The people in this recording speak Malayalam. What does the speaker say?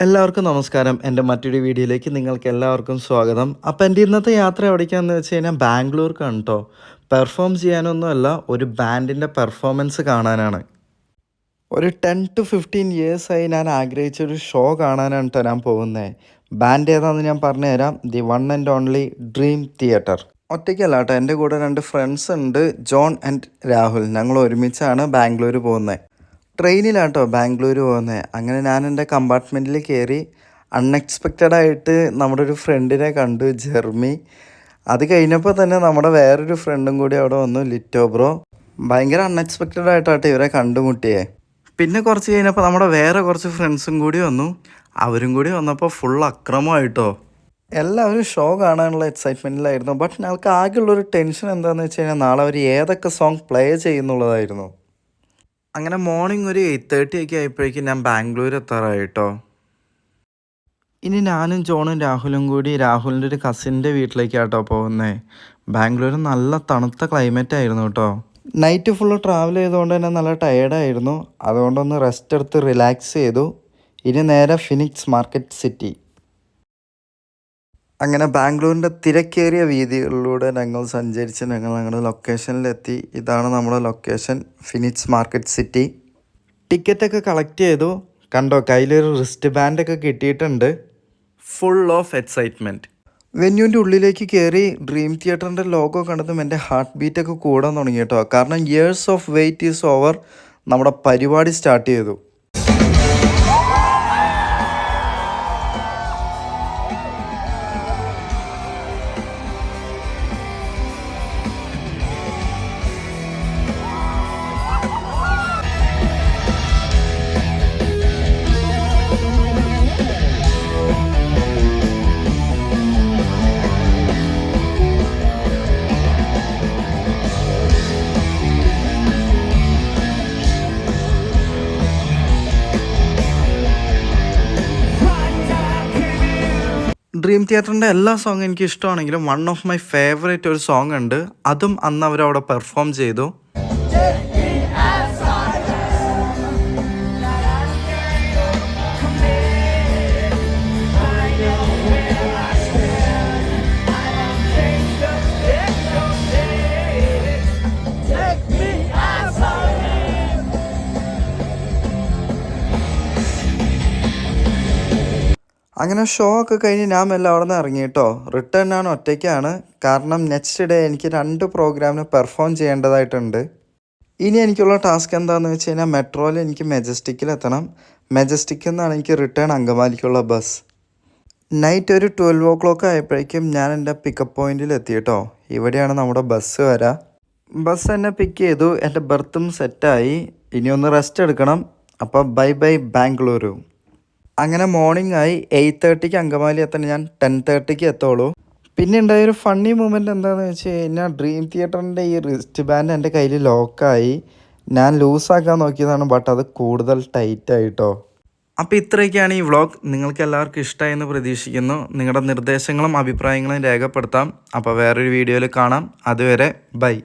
എല്ലാവർക്കും നമസ്കാരം. എൻ്റെ മറ്റൊരു വീഡിയോയിലേക്ക് നിങ്ങൾക്ക് എല്ലാവർക്കും സ്വാഗതം. അപ്പോൾ എൻ്റെ ഇന്നത്തെ യാത്ര എവിടേക്കാണെന്ന് വെച്ച് കഴിഞ്ഞാൽ ബാംഗ്ലൂർക്കാണ് കേട്ടോ. പെർഫോം ചെയ്യാനൊന്നുമല്ല, ഒരു ബാൻഡിൻ്റെ പെർഫോമൻസ് കാണാനാണ്. ഒരു 10 to 15 ഇയേഴ്സായി ഞാൻ ആഗ്രഹിച്ചൊരു ഷോ കാണാനാണ് കേട്ടോ ഞാൻ പോകുന്നത്. ബാൻഡ് ഏതാണെന്ന് ഞാൻ പറഞ്ഞുതരാം. The one and only dream theatre. ഒറ്റയ്ക്കല്ല കേട്ടോ, എൻ്റെ കൂടെ 2 ഫ്രണ്ട്സ് ഉണ്ട്, ജോൺ ആൻഡ് രാഹുൽ. ഞങ്ങൾ ഒരുമിച്ചാണ് ബാംഗ്ലൂർ പോകുന്നത്. ട്രെയിനിലാട്ടോ ബാംഗ്ലൂർ പോകുന്നത്. അങ്ങനെ ഞാൻ എൻ്റെ കമ്പാർട്ട്മെൻറ്റിൽ കയറി. അൺഎക്സ്പെക്റ്റഡായിട്ട് നമ്മുടെ ഒരു ഫ്രണ്ടിനെ കണ്ടു, ജെർമി. അത് കഴിഞ്ഞപ്പോൾ തന്നെ നമ്മുടെ വേറൊരു ഫ്രണ്ടും കൂടി അവിടെ വന്നു, ലിറ്റോ ബ്രോ. ഭയങ്കര അൺഎക്സ്പെക്റ്റഡ് ആയിട്ടാട്ടോ ഇവരെ കണ്ടുമുട്ടിയേ. പിന്നെ കുറച്ച് കഴിഞ്ഞപ്പോൾ നമ്മുടെ വേറെ കുറച്ച് ഫ്രണ്ട്സും കൂടി വന്നു. അവരും കൂടി വന്നപ്പോൾ ഫുൾ അക്രമമായിട്ടോ. എല്ലാവരും ഷോ കാണാനുള്ള എക്സൈറ്റ്മെൻറ്റിലായിരുന്നു. ബട്ട് ഞങ്ങൾക്ക് ആകെയുള്ളൊരു ടെൻഷൻ എന്താണെന്ന് വെച്ച് കഴിഞ്ഞാൽ നാളെ അവർ ഏതൊക്കെ സോങ് പ്ലേ ചെയ്യുന്നുള്ളതായിരുന്നു. അങ്ങനെ മോർണിംഗ് ഒരു 8:30 ഒക്കെ ആയപ്പോഴേക്കും ഞാൻ ബാംഗ്ലൂർ എത്താറായിട്ടോ. ഇനി ഞാനും ജോണും രാഹുലും കൂടി രാഹുലിൻ്റെ ഒരു കസിൻ്റെ വീട്ടിലേക്കാട്ടോ പോകുന്നത്. ബാംഗ്ലൂർ നല്ല തണുത്ത ക്ലൈമറ്റ് ആയിരുന്നു കേട്ടോ. നൈറ്റ് ഫുള്ള് ട്രാവൽ ചെയ്തുകൊണ്ട് തന്നെ നല്ല ടയേർഡായിരുന്നു. അതുകൊണ്ടൊന്ന് റെസ്റ്റ് എടുത്ത് റിലാക്സ് ചെയ്തു. ഇനി നേരെ ഫിനിക്സ് മാർക്കറ്റ് സിറ്റി. അങ്ങനെ ബാംഗ്ലൂരിൻ്റെ തിരക്കേറിയ വീതികളിലൂടെ ഞങ്ങൾ സഞ്ചരിച്ച് ഞങ്ങളുടെ ലൊക്കേഷനിലെത്തി. ഇതാണ് നമ്മുടെ ലൊക്കേഷൻ, ഫിനിക്സ് മാർക്കറ്റ് സിറ്റി. ടിക്കറ്റൊക്കെ കളക്ട് ചെയ്തു. കണ്ടോ, കയ്യിലൊരു റിസ്റ്റ് ബാൻഡൊക്കെ കിട്ടിയിട്ടുണ്ട്. Full of excitement. വെന്യൂൻ്റെ ഉള്ളിലേക്ക് കയറി ഡ്രീം തിയേറ്ററിൻ്റെ ലോഗോ കണ്ടതും എൻ്റെ ഹാർട്ട് ബീറ്റൊക്കെ കൂടാൻ തുടങ്ങി കേട്ടോ. കാരണം years of wait is over. നമ്മുടെ പരിപാടി സ്റ്റാർട്ട് ചെയ്തു. ഡ്രീം തിയേറ്ററിൻ്റെ എല്ലാ സോങ്ങും എനിക്ക് ഇഷ്ടമാണെങ്കിലും വൺ ഓഫ് മൈ ഫേവറേറ്റ് ഒരു സോങ് ഉണ്ട്. അതും അന്ന് അവരവിടെ പെർഫോം ചെയ്തു. അങ്ങനെ ഷോ ഒക്കെ കഴിഞ്ഞ് ഞാൻ എല്ലാം അവിടെ നിന്ന് ഇറങ്ങി കേട്ടോ. റിട്ടേൺ ഞാൻ ഒറ്റയ്ക്കാണ്. കാരണം നെക്സ്റ്റ് ഡേ എനിക്ക് 2 പ്രോഗ്രാമിന് പെർഫോം ചെയ്യേണ്ടതായിട്ടുണ്ട്. ഇനി എനിക്കുള്ള ടാസ്ക് എന്താണെന്ന് വെച്ച് കഴിഞ്ഞാൽ മെട്രോയിൽ എനിക്ക് മെജസ്റ്റിക്കിൽ എത്തണം. മെജസ്റ്റിക്കിൽ നിന്നാണ് എനിക്ക് റിട്ടേൺ അങ്കമാലിക്കുള്ള ബസ്. നൈറ്റ് ഒരു 12 o'clock ആയപ്പോഴേക്കും ഞാൻ എൻ്റെ പിക്കപ്പ് പോയിന്റിൽ എത്തി കേട്ടോ. ഇവിടെയാണ് നമ്മുടെ ബസ് വരാം. ബസ് എന്നെ പിക്ക് ചെയ്തു. എൻ്റെ ബർത്തും സെറ്റായി. ഇനി ഒന്ന് റെസ്റ്റ് എടുക്കണം. അപ്പോൾ ബൈ ബൈ ബാംഗ്ലൂരു. അങ്ങനെ മോർണിംഗ് ആയി. 8:30 അങ്കമാലി എത്താൻ ഞാൻ 10:30 എത്തുള്ളൂ. പിന്നെ ഉണ്ടായൊരു ഫണ്ണി മൂമെൻറ്റ് എന്താണെന്ന് വെച്ച് കഴിഞ്ഞാൽ ഡ്രീം തിയേറ്ററിൻ്റെ ഈ റിസ്റ്റ് ബാൻഡ് എൻ്റെ കയ്യിൽ ലോക്കായി. ഞാൻ ലൂസാക്കാൻ നോക്കിയതാണ്, ബട്ട് അത് കൂടുതൽ ടൈറ്റായിട്ടോ. അപ്പോൾ ഇത്രയൊക്കെയാണ് ഈ വ്ളോഗ്. നിങ്ങൾക്ക് എല്ലാവർക്കും ഇഷ്ടമായെന്ന് പ്രതീക്ഷിക്കുന്നു. നിങ്ങളുടെ നിർദ്ദേശങ്ങളും അഭിപ്രായങ്ങളും രേഖപ്പെടുത്താം. അപ്പോൾ വേറൊരു വീഡിയോയിൽ കാണാം. അതുവരെ ബൈ.